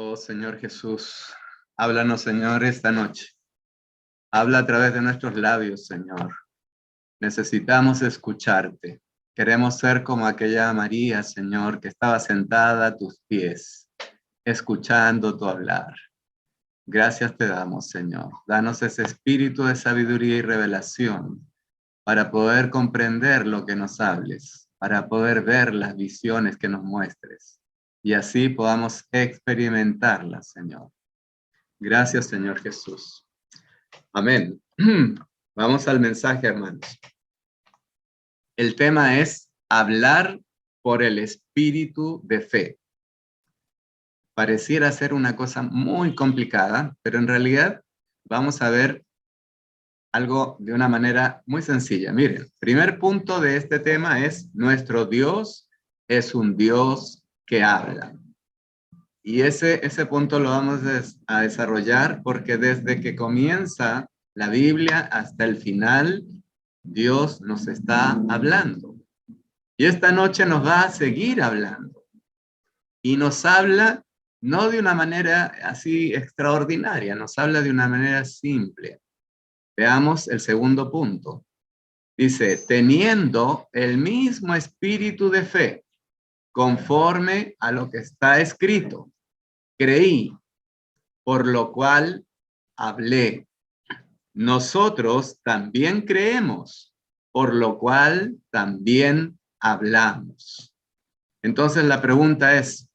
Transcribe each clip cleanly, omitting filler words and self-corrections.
Oh Señor Jesús, háblanos, Señor, esta noche. Habla a través de nuestros labios, Señor. Necesitamos escucharte. Queremos ser como aquella María, Señor, que estaba sentada a tus pies, escuchando tu hablar. Gracias te damos, Señor. Danos ese espíritu de sabiduría y revelación para poder comprender lo que nos hables, para poder ver las visiones que nos muestres y así podamos experimentarlas, Señor. Gracias, Señor Jesús. Amén. Vamos al mensaje, hermanos. El tema es hablar por el espíritu de fe. Pareciera ser una cosa muy complicada, pero en realidad vamos a ver algo de una manera muy sencilla. Miren, primer punto de este tema es: nuestro Dios es un Dios que habla. Y ese punto lo vamos a desarrollar porque desde que comienza la Biblia hasta el final, Dios nos está hablando. Y esta noche nos va a seguir hablando. Y nos habla no de una manera así extraordinaria, nos habla de una manera simple. Veamos el segundo punto. Dice, teniendo el mismo espíritu de fe, conforme a lo que está escrito. Creí, por lo cual hablé. Nosotros también creemos, por lo cual también hablamos. Entonces la pregunta es,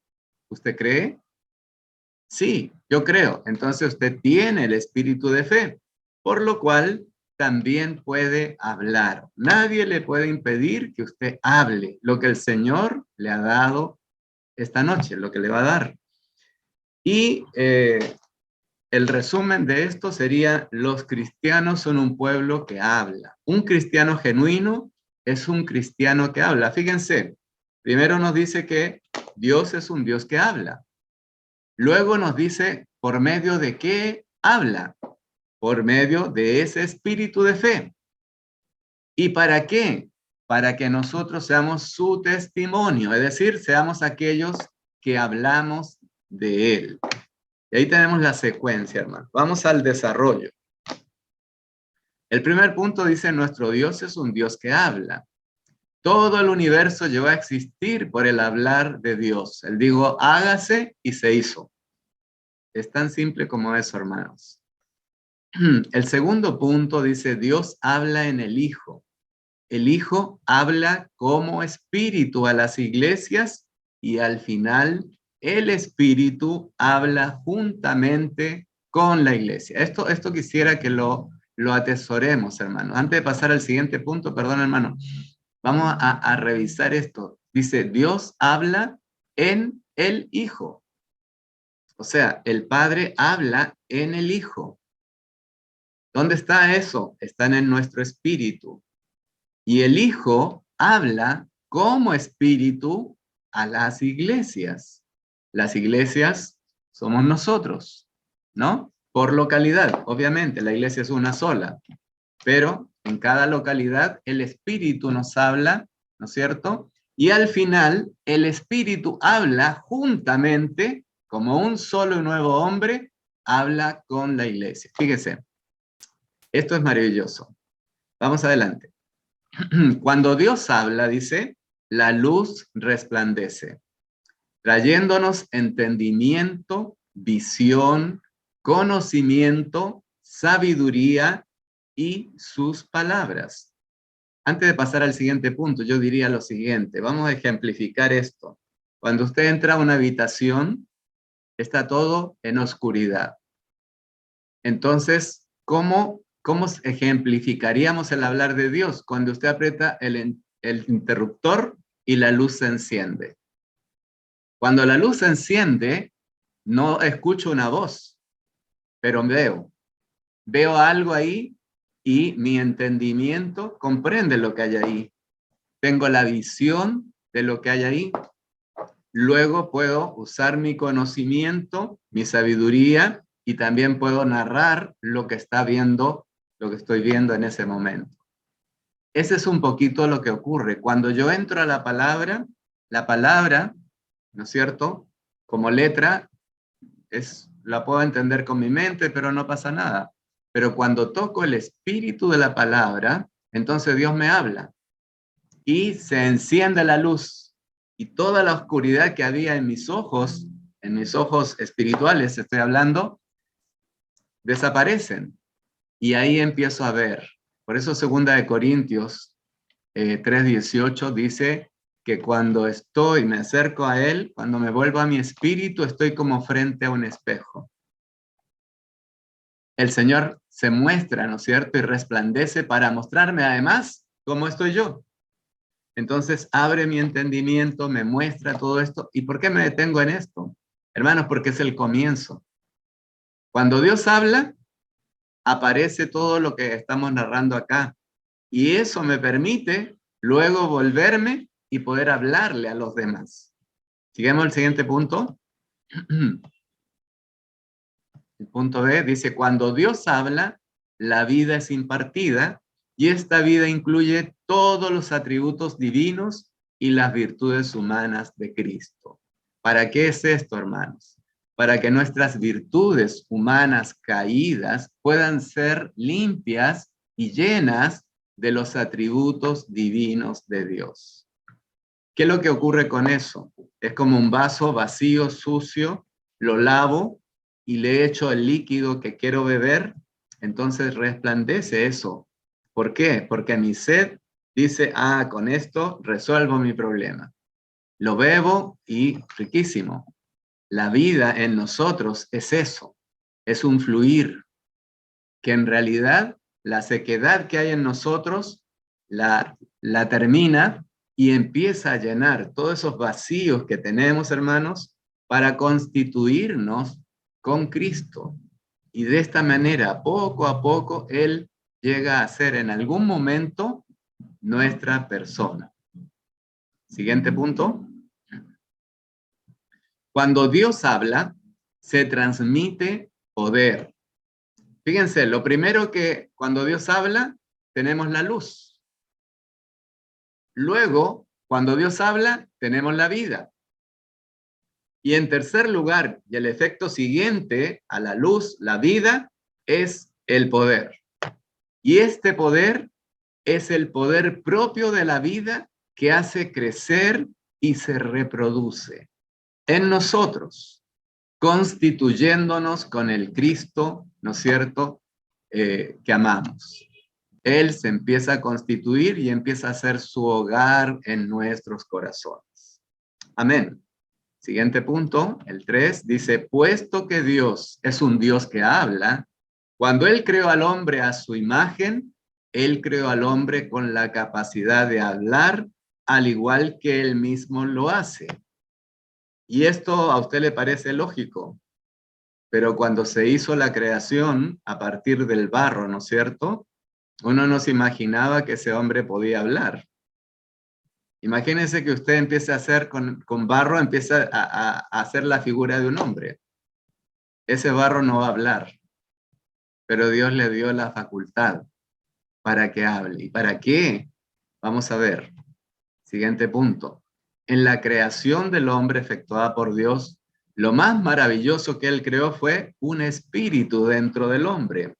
¿usted cree? Sí, yo creo. Entonces usted tiene el espíritu de fe, por lo cual también puede hablar. Nadie le puede impedir que usted hable lo que el Señor le ha dado esta noche, lo que le va a dar. Y el resumen de esto sería: los cristianos son un pueblo que habla. Un cristiano genuino es un cristiano que habla. Fíjense, primero nos dice que Dios es un Dios que habla. Luego nos dice por medio de qué habla. Por medio de ese espíritu de fe. ¿Y para qué? Para que nosotros seamos su testimonio, es decir, seamos aquellos que hablamos de él. Y ahí tenemos la secuencia, hermano. Vamos al desarrollo. El primer punto dice: nuestro Dios es un Dios que habla. Todo el universo llegó a existir por el hablar de Dios. Él dijo, hágase, y se hizo. Es tan simple como eso, hermanos. El segundo punto dice: Dios habla en el Hijo. El Hijo habla como espíritu a las iglesias y al final el Espíritu habla juntamente con la iglesia. Esto quisiera que lo atesoremos, hermano. Antes de pasar al siguiente punto, perdón, hermano, vamos a revisar esto. Dice, Dios habla en el Hijo. O sea, el Padre habla en el Hijo. ¿Dónde está eso? Están en nuestro espíritu. Y el Hijo habla como espíritu a las iglesias. Las iglesias somos nosotros, ¿no? Por localidad, obviamente, la iglesia es una sola, pero en cada localidad el espíritu nos habla, ¿no es cierto? Y al final el espíritu habla juntamente, como un solo y nuevo hombre, habla con la iglesia. Fíjese, esto es maravilloso. Vamos adelante. Cuando Dios habla, dice, la luz resplandece, trayéndonos entendimiento, visión, conocimiento, sabiduría y sus palabras. Antes de pasar al siguiente punto, yo diría lo siguiente. Vamos a ejemplificar esto. Cuando usted entra a una habitación, está todo en oscuridad. Entonces, ¿cómo ejemplificaríamos el hablar de Dios? Cuando usted aprieta el interruptor y la luz se enciende. Cuando la luz se enciende, no escucho una voz, pero veo algo ahí y mi entendimiento comprende lo que hay ahí. Tengo la visión de lo que hay ahí. Luego puedo usar mi conocimiento, mi sabiduría, y también puedo narrar lo que estoy viendo en ese momento. Ese es un poquito lo que ocurre. Cuando yo entro a la palabra, ¿no es cierto? Como letra, la puedo entender con mi mente, pero no pasa nada. Pero cuando toco el espíritu de la palabra, entonces Dios me habla y se enciende la luz y toda la oscuridad que había en mis ojos espirituales, estoy hablando, desaparecen. Y ahí empiezo a ver. Por eso 2 Corintios 3:18 dice que cuando me acerco a Él, cuando me vuelvo a mi espíritu, estoy como frente a un espejo. El Señor se muestra, ¿no es cierto? Y resplandece para mostrarme además cómo estoy yo. Entonces abre mi entendimiento, me muestra todo esto. ¿Y por qué me detengo en esto? Hermanos, porque es el comienzo. Cuando Dios habla, aparece todo lo que estamos narrando acá. Y eso me permite luego volverme y poder hablarle a los demás. Sigamos el siguiente punto. El punto B dice, cuando Dios habla, la vida es impartida y esta vida incluye todos los atributos divinos y las virtudes humanas de Cristo. ¿Para qué es esto, hermanos? Para que nuestras virtudes humanas caídas puedan ser limpias y llenas de los atributos divinos de Dios. ¿Qué es lo que ocurre con eso? Es como un vaso vacío, sucio, lo lavo y le echo el líquido que quiero beber, entonces resplandece eso. ¿Por qué? Porque mi sed dice, con esto resuelvo mi problema. Lo bebo y riquísimo. La vida en nosotros es eso, es un fluir, que en realidad la sequedad que hay en nosotros la termina y empieza a llenar todos esos vacíos que tenemos, hermanos, para constituirnos con Cristo. Y de esta manera, poco a poco, Él llega a ser en algún momento nuestra persona. Siguiente punto. Cuando Dios habla, se transmite poder. Fíjense, lo primero que cuando Dios habla, tenemos la luz. Luego, cuando Dios habla, tenemos la vida. Y en tercer lugar, y el efecto siguiente a la luz, la vida, es el poder. Y este poder es el poder propio de la vida que hace crecer y se reproduce en nosotros, constituyéndonos con el Cristo, ¿no es cierto?, que amamos. Él se empieza a constituir y empieza a ser su hogar en nuestros corazones. Amén. Siguiente punto, el 3, dice, puesto que Dios es un Dios que habla, cuando Él creó al hombre a su imagen, Él creó al hombre con la capacidad de hablar, al igual que Él mismo lo hace. Y esto a usted le parece lógico, pero cuando se hizo la creación a partir del barro, ¿no es cierto?, uno no se imaginaba que ese hombre podía hablar. Imagínense que usted empiece a hacer con barro, empieza a hacer la figura de un hombre. Ese barro no va a hablar, pero Dios le dio la facultad para que hable. ¿Y para qué? Vamos a ver. Siguiente punto. En la creación del hombre efectuada por Dios, lo más maravilloso que Él creó fue un espíritu dentro del hombre.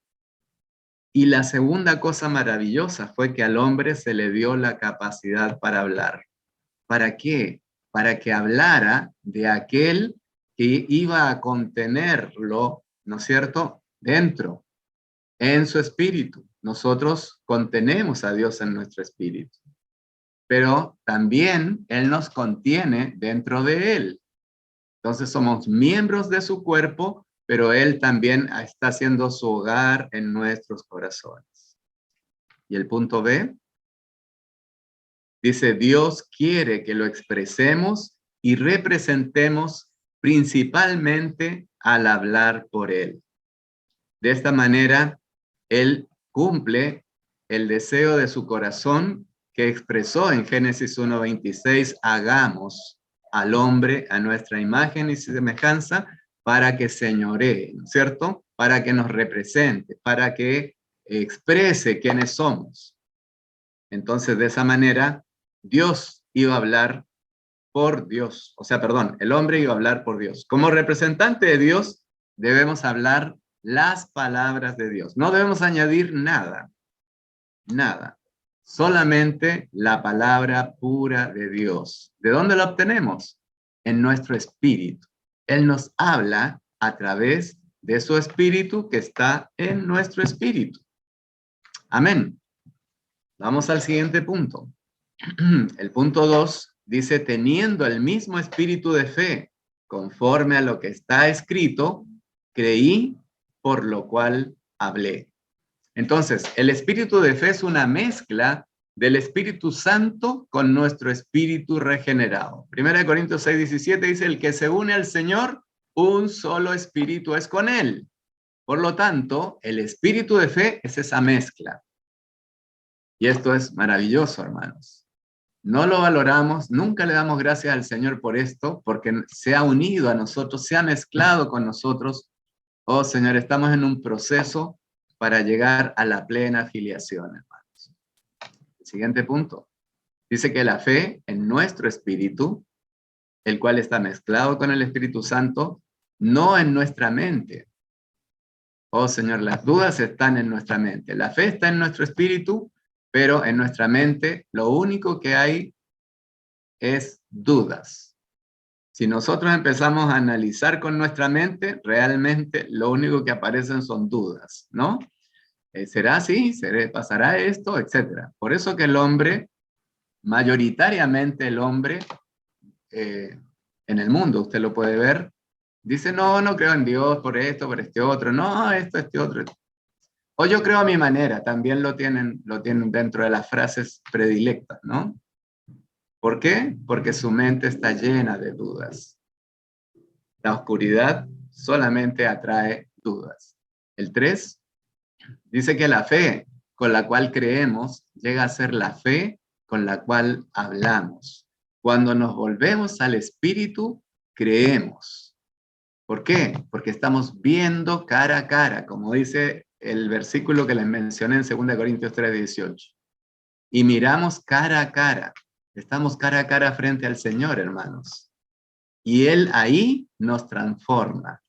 Y la segunda cosa maravillosa fue que al hombre se le dio la capacidad para hablar. ¿Para qué? Para que hablara de aquel que iba a contenerlo, ¿no es cierto?, dentro, en su espíritu. Nosotros contenemos a Dios en nuestro espíritu, pero también Él nos contiene dentro de Él. Entonces somos miembros de su cuerpo, pero Él también está haciendo su hogar en nuestros corazones. Y el punto B dice, Dios quiere que lo expresemos y representemos principalmente al hablar por Él. De esta manera, Él cumple el deseo de su corazón que expresó en Génesis 1:26, hagamos al hombre a nuestra imagen y semejanza para que señoree, ¿no es cierto?, para que nos represente, para que exprese quiénes somos. Entonces, de esa manera, Dios iba a hablar por Dios, el hombre iba a hablar por Dios. Como representante de Dios, debemos hablar las palabras de Dios. No debemos añadir nada, nada. Solamente la palabra pura de Dios. ¿De dónde la obtenemos? En nuestro espíritu. Él nos habla a través de su espíritu que está en nuestro espíritu. Amén. Vamos al siguiente punto. El punto 2 dice, teniendo el mismo espíritu de fe, conforme a lo que está escrito, creí, por lo cual hablé. Entonces, el espíritu de fe es una mezcla del Espíritu Santo con nuestro espíritu regenerado. 1 Corintios 6:17 dice, el que se une al Señor, un solo espíritu es con él. Por lo tanto, el espíritu de fe es esa mezcla. Y esto es maravilloso, hermanos. No lo valoramos, nunca le damos gracias al Señor por esto, porque se ha unido a nosotros, se ha mezclado con nosotros. Oh, Señor, estamos en un proceso para llegar a la plena filiación, hermanos. El siguiente punto. Dice que la fe en nuestro espíritu, el cual está mezclado con el Espíritu Santo, no en nuestra mente. Oh, Señor, las dudas están en nuestra mente. La fe está en nuestro espíritu, pero en nuestra mente lo único que hay es dudas. Si nosotros empezamos a analizar con nuestra mente, realmente lo único que aparecen son dudas, ¿no? ¿Será así? ¿Pasará esto? Etcétera. Por eso que el hombre, mayoritariamente el hombre, en el mundo, usted lo puede ver, dice, no, no creo en Dios por esto, por este otro, no, esto, este otro. O yo creo a mi manera, también lo tienen dentro de las frases predilectas, ¿no? ¿Por qué? Porque su mente está llena de dudas. La oscuridad solamente atrae dudas. El 3 dice que la fe con la cual creemos llega a ser la fe con la cual hablamos. Cuando nos volvemos al Espíritu, creemos. ¿Por qué? Porque estamos viendo cara a cara, como dice el versículo que les mencioné en 2 Corintios 3:18. Y miramos cara a cara. Estamos cara a cara frente al Señor, hermanos. Y Él ahí nos transforma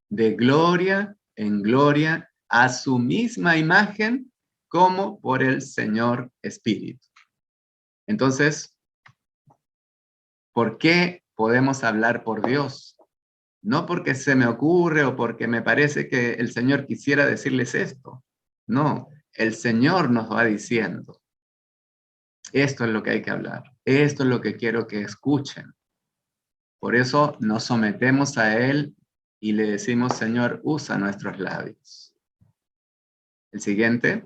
de gloria en gloria a su misma imagen como por el Señor Espíritu. Entonces, ¿por qué podemos hablar por Dios? No porque se me ocurre o porque me parece que el Señor quisiera decirles esto. No, el Señor nos va diciendo, esto es lo que hay que hablar, esto es lo que quiero que escuchen. Por eso nos sometemos a Él y le decimos, Señor, usa nuestros labios. El siguiente.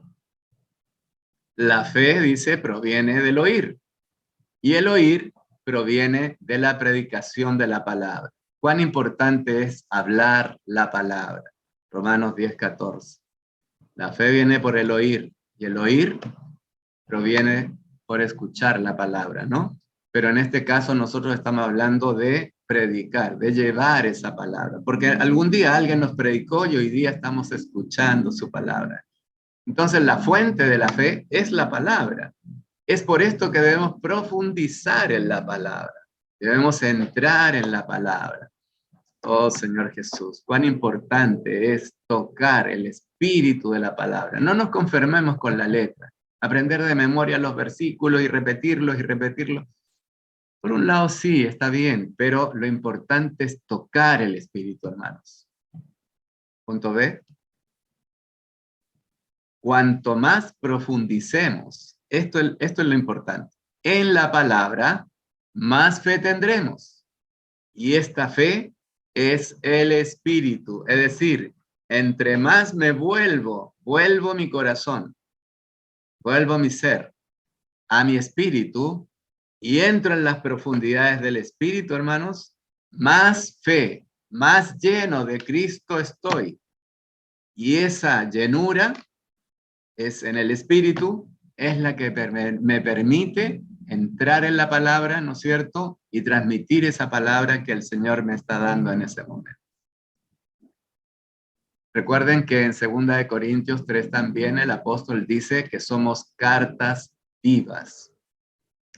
La fe, dice, proviene del oír. Y el oír proviene de la predicación de la palabra. ¿Cuán importante es hablar la palabra? Romanos 10:14. La fe viene por el oír. Y el oír proviene por escuchar la palabra, ¿no? Pero en este caso nosotros estamos hablando de predicar, de llevar esa palabra. Porque algún día alguien nos predicó y hoy día estamos escuchando su palabra. Entonces la fuente de la fe es la palabra. Es por esto que debemos profundizar en la palabra. Debemos entrar en la palabra. Oh Señor Jesús, cuán importante es tocar el espíritu de la palabra. No nos conformemos con la letra. Aprender de memoria los versículos y repetirlos y repetirlos. Por un lado sí, está bien, pero lo importante es tocar el espíritu, hermanos. Punto B. Cuanto más profundicemos, esto es lo importante, en la palabra, más fe tendremos. Y esta fe es el espíritu. Es decir, entre más me vuelvo mi corazón, vuelvo mi ser a mi espíritu y entro en las profundidades del espíritu, hermanos, más fe, más lleno de Cristo estoy. Y esa llenura es en el espíritu, es la que me permite entrar en la palabra, ¿no es cierto? Y transmitir esa palabra que el Señor me está dando en ese momento. Recuerden que en 2 Corintios 3 también el apóstol dice que somos cartas vivas.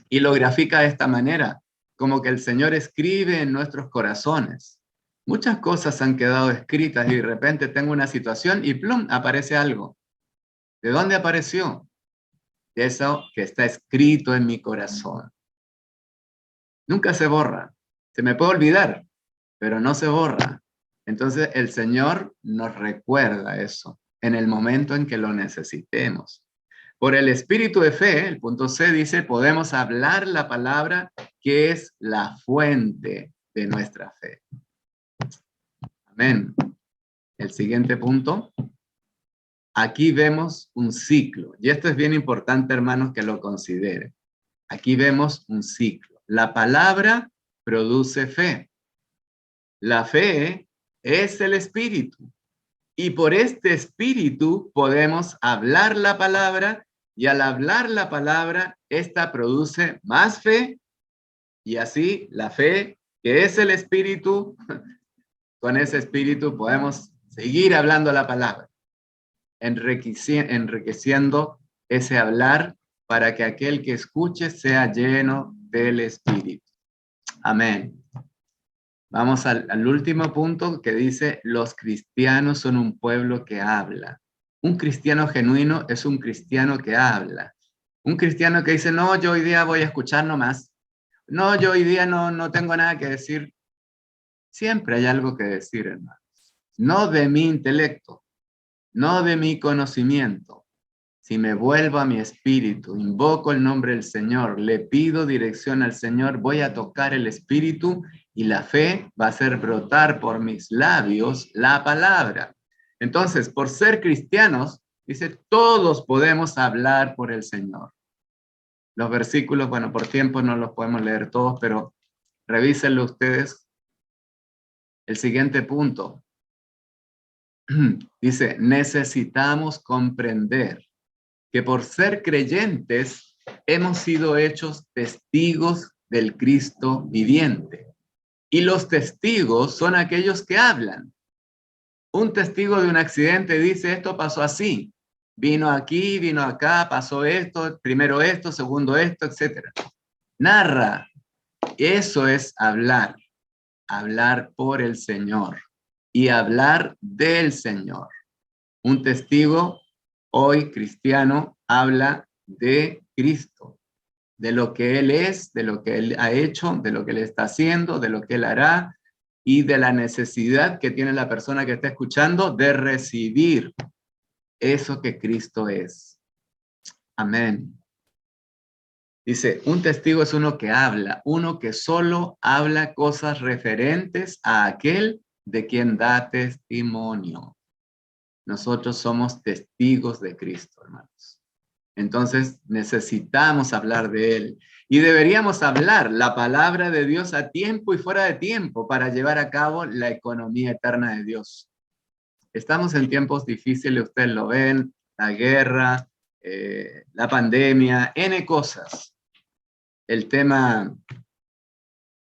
Y lo grafica de esta manera, como que el Señor escribe en nuestros corazones. Muchas cosas han quedado escritas y de repente tengo una situación y plum, aparece algo. ¿De dónde apareció? De eso que está escrito en mi corazón. Nunca se borra. Se me puede olvidar, pero no se borra. Entonces el Señor nos recuerda eso en el momento en que lo necesitemos. Por el espíritu de fe, el punto C dice, podemos hablar la palabra que es la fuente de nuestra fe. Amén. El siguiente punto. Aquí vemos un ciclo. Y esto es bien importante, hermanos, que lo consideren. Aquí vemos un ciclo. La palabra produce fe. La fe es el espíritu. Y por este espíritu podemos hablar la palabra, y al hablar la palabra, esta produce más fe, y así la fe, que es el espíritu, con ese espíritu podemos seguir hablando la palabra, enriqueciendo ese hablar para que aquel que escuche sea lleno del espíritu. Amén. Vamos al último punto que dice, los cristianos son un pueblo que habla. Un cristiano genuino es un cristiano que habla. Un cristiano que dice, no, yo hoy día voy a escuchar nomás. No, yo hoy día no tengo nada que decir. Siempre hay algo que decir, hermanos. No de mi intelecto, no de mi conocimiento. Si me vuelvo a mi espíritu, invoco el nombre del Señor, le pido dirección al Señor, voy a tocar el espíritu y la fe va a hacer brotar por mis labios la palabra. Entonces, por ser cristianos, dice, todos podemos hablar por el Señor. Los versículos, bueno, por tiempo no los podemos leer todos, pero revísenlo ustedes. El siguiente punto. Dice, necesitamos comprender que por ser creyentes hemos sido hechos testigos del Cristo viviente. Y los testigos son aquellos que hablan. Un testigo de un accidente dice, esto pasó así. Vino aquí, vino acá, pasó esto, primero esto, segundo esto, etc. Narra. Eso es hablar. Hablar por el Señor. Y hablar del Señor. Un testigo hoy cristiano habla de Cristo, de lo que Él es, de lo que Él ha hecho, de lo que Él está haciendo, de lo que Él hará y de la necesidad que tiene la persona que está escuchando de recibir eso que Cristo es. Amén. Dice, un testigo es uno que habla, uno que solo habla cosas referentes a aquel de quien da testimonio. Nosotros somos testigos de Cristo, hermanos. Entonces necesitamos hablar de Él. Y deberíamos hablar la palabra de Dios a tiempo y fuera de tiempo para llevar a cabo la economía eterna de Dios. Estamos en tiempos difíciles, ustedes lo ven, la guerra, la pandemia, N cosas. El tema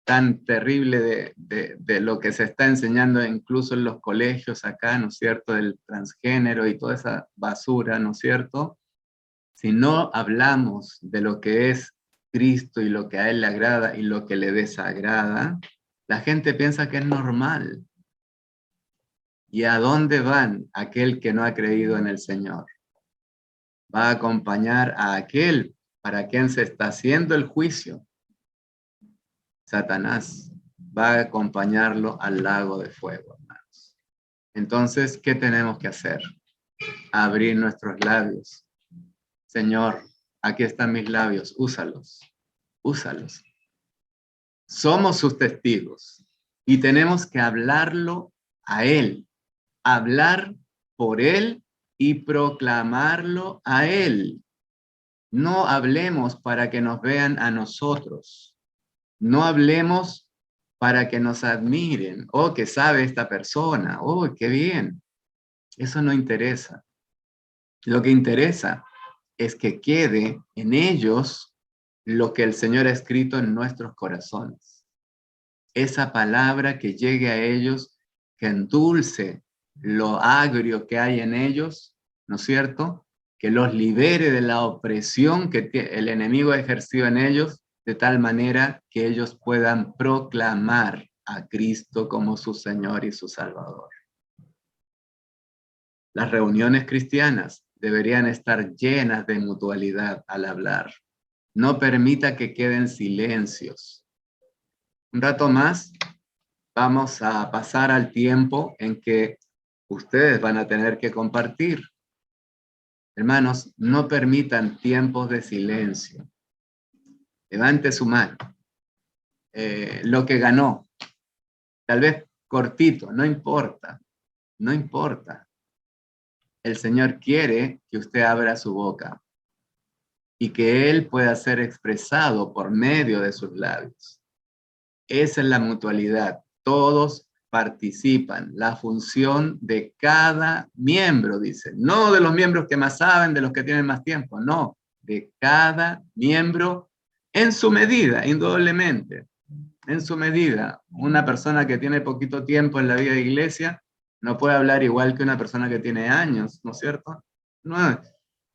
tan terrible de lo que se está enseñando incluso en los colegios acá, ¿no es cierto?, del transgénero y toda esa basura, ¿no es cierto? Si no hablamos de lo que es Cristo y lo que a Él le agrada y lo que le desagrada, la gente piensa que es normal. ¿Y a dónde van aquel que no ha creído en el Señor? Va a acompañar a aquel para quien se está haciendo el juicio. Satanás va a acompañarlo al lago de fuego, hermanos. Entonces, ¿qué tenemos que hacer? Abrir nuestros labios. Señor, aquí están mis labios, úsalos, úsalos. Somos sus testigos y tenemos que hablarlo a Él, hablar por Él y proclamarlo a Él. No hablemos para que nos vean a nosotros. No hablemos para que nos admiren. Oh, que sabe esta persona. Oh, qué bien. Eso no interesa. Lo que interesa es que quede en ellos lo que el Señor ha escrito en nuestros corazones. Esa palabra que llegue a ellos, que endulce lo agrio que hay en ellos, ¿no es cierto? Que los libere de la opresión que el enemigo ha ejercido en ellos, de tal manera que ellos puedan proclamar a Cristo como su Señor y su Salvador. Las reuniones cristianas deberían estar llenas de mutualidad al hablar. No permita que queden silencios. Un rato más vamos a pasar al tiempo en que ustedes van a tener que compartir. Hermanos, no permitan tiempos de silencio. Levante su mano. Lo que ganó, tal vez cortito, no importa, no importa. El Señor quiere que usted abra su boca y que Él pueda ser expresado por medio de sus labios. Esa es la mutualidad. Todos participan. La función de cada miembro, dice. No de los miembros que más saben, de los que tienen más tiempo. No, de cada miembro en su medida, indudablemente. En su medida. Una persona que tiene poquito tiempo en la vida de iglesia no puede hablar igual que una persona que tiene años, ¿no es cierto? No,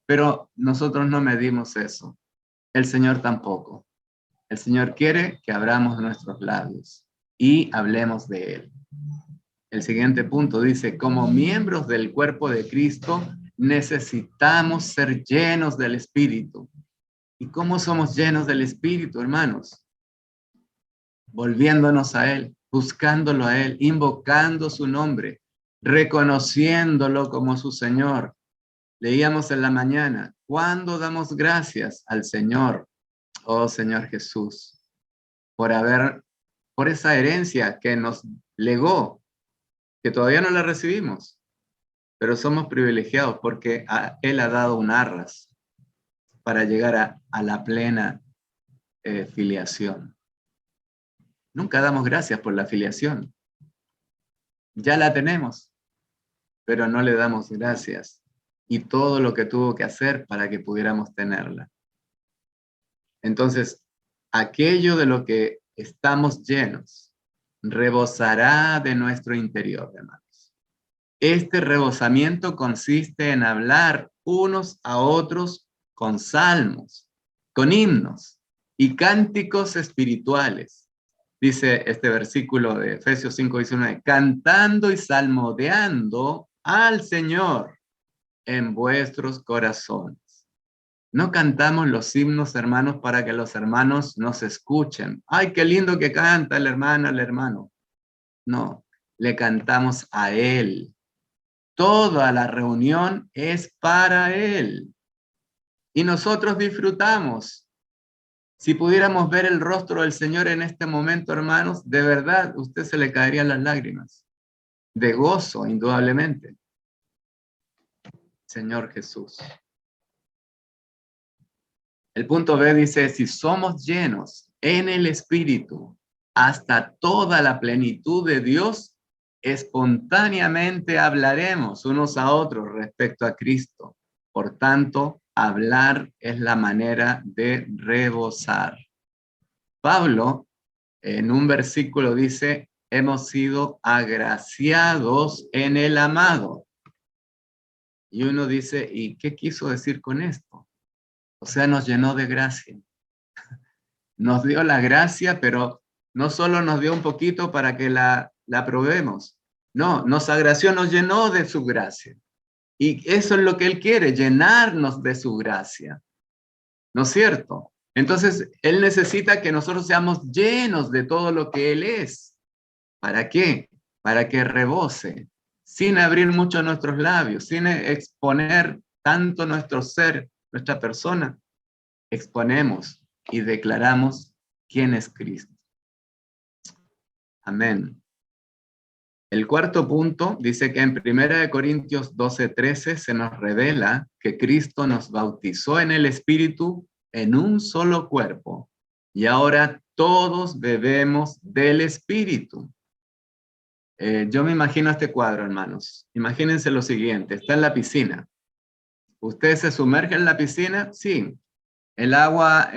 pero nosotros no medimos eso. El Señor tampoco. El Señor quiere que abramos nuestros labios y hablemos de Él. El siguiente punto dice, como miembros del cuerpo de Cristo, necesitamos ser llenos del Espíritu. ¿Y cómo somos llenos del Espíritu, hermanos? Volviéndonos a Él, buscándolo a Él, invocando su nombre, reconociéndolo como su Señor. Leíamos en la mañana, ¿cuándo damos gracias al Señor? Oh Señor Jesús, por esa herencia que nos legó, que todavía no la recibimos, pero somos privilegiados porque Él ha dado un arras para llegar a la plena filiación. Nunca damos gracias por la filiación. Ya la tenemos, pero no le damos gracias y todo lo que tuvo que hacer para que pudiéramos tenerla. Entonces, aquello de lo que estamos llenos rebosará de nuestro interior, hermanos. Este rebosamiento consiste en hablar unos a otros con salmos, con himnos y cánticos espirituales. Dice este versículo de Efesios 5:19, cantando y salmodiando al Señor en vuestros corazones. No cantamos los himnos, hermanos, para que los hermanos nos escuchen. ¡Ay, qué lindo que canta el hermano, el hermano! No, le cantamos a Él. Toda la reunión es para Él. Y nosotros disfrutamos. Si pudiéramos ver el rostro del Señor en este momento, hermanos, de verdad, usted se le caerían las lágrimas. De gozo, indudablemente. Señor Jesús. El punto B dice, si somos llenos en el Espíritu hasta toda la plenitud de Dios, espontáneamente hablaremos unos a otros respecto a Cristo. Por tanto, hablar es la manera de rebosar. Pablo, en un versículo dice, hemos sido agraciados en el amado. Y uno dice, ¿y qué quiso decir con esto? O sea, nos llenó de gracia. Nos dio la gracia, pero no solo nos dio un poquito para que la probemos. No, nos agració, nos llenó de su gracia. Y eso es lo que Él quiere, llenarnos de su gracia. ¿No es cierto? Entonces, Él necesita que nosotros seamos llenos de todo lo que Él es. ¿Para qué? Para que rebose, sin abrir mucho nuestros labios, sin exponer tanto nuestro ser, nuestra persona. Exponemos y declaramos quién es Cristo. Amén. El cuarto punto dice que en 1 Corintios 12:13 se nos revela que Cristo nos bautizó en el Espíritu en un solo cuerpo y ahora todos bebemos del Espíritu. Yo me imagino este cuadro, hermanos. Imagínense lo siguiente, está en la piscina. ¿Usted se sumerge en la piscina? Sí. El agua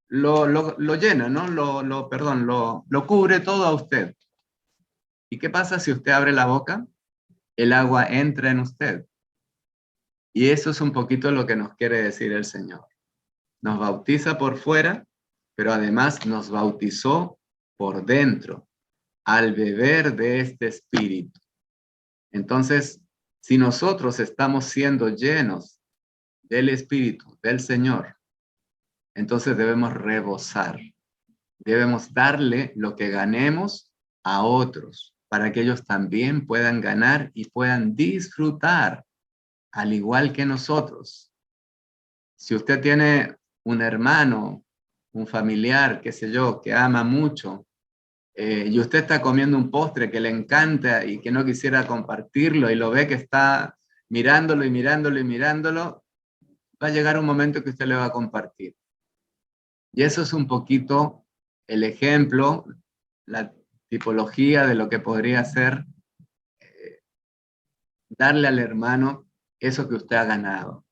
lo llena, ¿no? Lo cubre todo a usted. ¿Y qué pasa si usted abre la boca? El agua entra en usted. Y eso es un poquito lo que nos quiere decir el Señor. Nos bautiza por fuera, pero además nos bautizó por dentro. al beber de este Espíritu. Entonces, si nosotros estamos siendo llenos del Espíritu del Señor, entonces debemos rebosar. Debemos darle lo que ganemos a otros, para que ellos también puedan ganar y puedan disfrutar, al igual que nosotros. Si usted tiene un hermano, un familiar, qué sé yo, que ama mucho, y usted está comiendo un postre que le encanta y que no quisiera compartirlo y lo ve que está mirándolo y mirándolo y mirándolo, va a llegar un momento que usted le va a compartir. Y eso es un poquito el ejemplo, la tipología de lo que podría ser darle al hermano eso que usted ha ganado,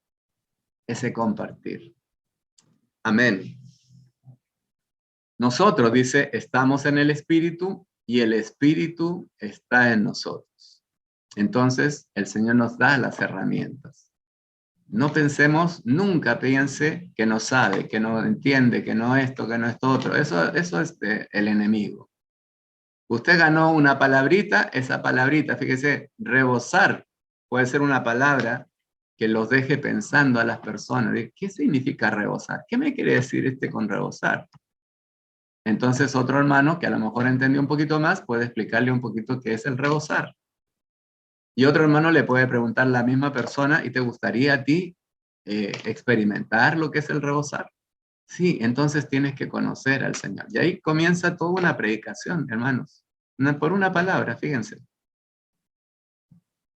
ese compartir. Amén. Nosotros, dice, estamos en el Espíritu y el Espíritu está en nosotros. Entonces, el Señor nos da las herramientas. No pensemos, nunca piense que no sabe, que no entiende, que no esto, que no esto otro. Eso es el enemigo. Usted ganó una palabrita, esa palabrita, fíjese, rebosar puede ser una palabra que los deje pensando a las personas. ¿Qué significa rebosar? ¿Qué me quiere decir con rebosar? Entonces otro hermano que a lo mejor entendió un poquito más puede explicarle un poquito qué es el rebosar. Y otro hermano le puede preguntar a la misma persona, ¿y te gustaría a ti experimentar lo que es el rebosar? Sí, entonces tienes que conocer al Señor. Y ahí comienza toda una predicación, hermanos. Por una palabra, fíjense.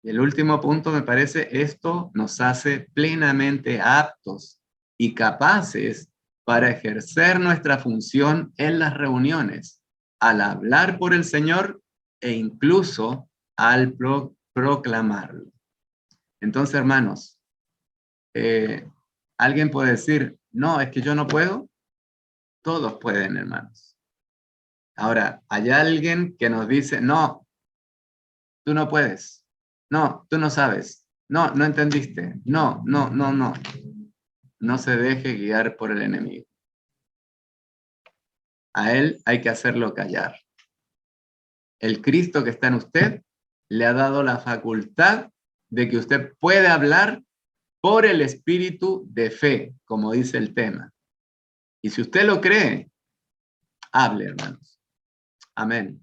Y el último punto, me parece, esto nos hace plenamente aptos y capaces para ejercer nuestra función en las reuniones, al hablar por el Señor e incluso al proclamarlo. Entonces, hermanos, alguien puede decir, no, es que yo no puedo. Todos pueden, hermanos. Ahora, hay alguien que nos dice, no, tú no puedes. No, tú no sabes. No, no entendiste. No, no, no, no. No se deje guiar por el enemigo. A él hay que hacerlo callar. El Cristo que está en usted le ha dado la facultad de que usted puede hablar por el espíritu de fe, como dice el tema. Y si usted lo cree, hable, hermanos. Amén.